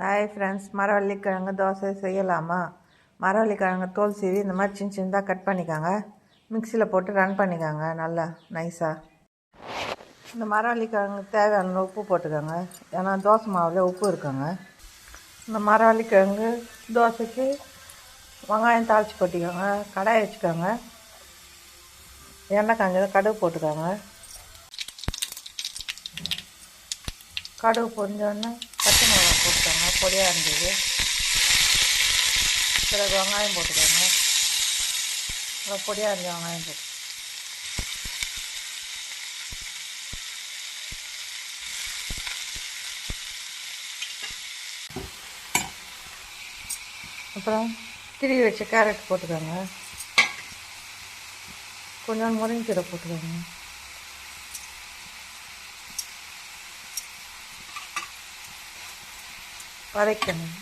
Hi friends, மரவள்ளிக்கிழங்கு dosa செய்யலாமா? மரவள்ளிக்கிழங்கு தோல் சீவி இந்த மாதிரி சின்ன சின்னதாக கட் பண்ணிக்காங்க. மிக்சியில் போட்டு ரன் பண்ணிக்காங்க நல்லா நைஸாக. இந்த மரவள்ளிக்கிழங்கு தேவையான உப்பு போட்டுக்கோங்க, ஏன்னா தோசை மாவில் உப்பு இருக்குங்க. இந்த மரவள்ளிக்கிழங்கு தோசைக்கு வெங்காயம் தாளித்து கொட்டிக்கோங்க. கடாயை வச்சுக்கோங்க, எண்ணெய் காஞ்சதை கடுகு போட்டுக்கோங்க. கடுகு பொரிஞ்சோடனே பச்சை மிளகா போட்டுக்கோங்க, பொடியாக இருந்தது. பிறகு வெங்காயம் போட்டுக்கோங்க, பொடியாக இருந்த வெங்காயம் போட்டு அப்புறம் திருவி வச்ச கேரட் போட்டுக்கோங்க. கொஞ்சம் முருங்கைக்கீரை போட்டுக்கோங்க. வதக்கணும்.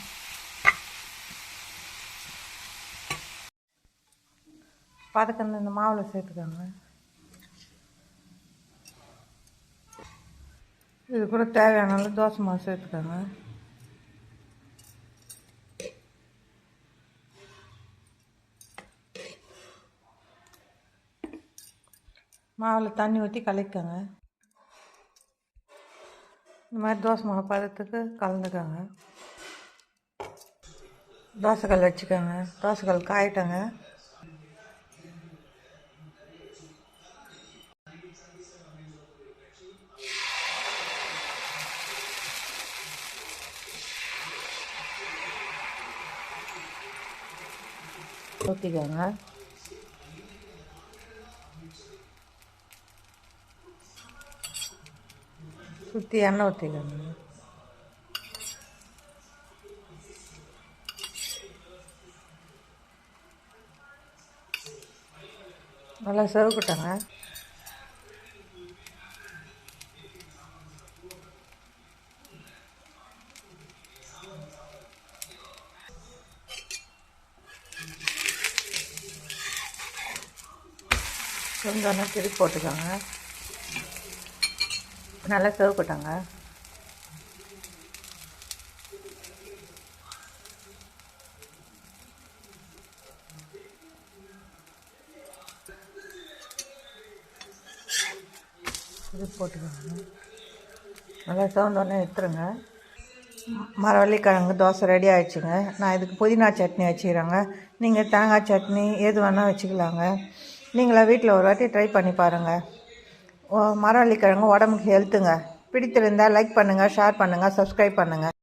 வதக்கணும் இந்த மாவில் சேர்த்துக்கோங்க. இது கூட தேவையான தோசை மாவு சேர்த்துக்கோங்க. மாவில் தண்ணி ஊற்றி கலக்கிக்கோங்க. இந்த மாதிரி தோசை மாவு பதத்துக்கு கலந்துக்கோங்க. தோசைக்கல் வச்சுக்கோங்க. தோசைக்கல் காயிட்டோங்க. ஊற்றிக்கோங்க. சுற்றி எண்ணெய் ஊற்றிக்கோங்க. நல்லா செவக்கட்டாங்க. கொஞ்சம் திருப்பி போட்டுக்கோங்க. நல்லா செவக்கட்டாங்க. இது போட்டுக்கோங்க. நல்லா சவுந்தோடனே எடுத்துருங்க. மரவள்ளிக்கிழங்கு தோசை ரெடி ஆகிடுச்சுங்க. நான் இதுக்கு புதினா சட்னி வச்சுக்கிறேங்க. நீங்கள் தேங்காய் சட்னி எது வேணால் வச்சுக்கலாங்க. நீங்களாம் வீட்டில் ஒரு வாட்டி ட்ரை பண்ணி பாருங்கள். மரவள்ளிக்கிழங்கு உடம்புக்கு ஹெல்த்துங்க. பிடித்திருந்தால் லைக் பண்ணுங்கள், ஷேர் பண்ணுங்கள், சப்ஸ்கிரைப் பண்ணுங்கள்.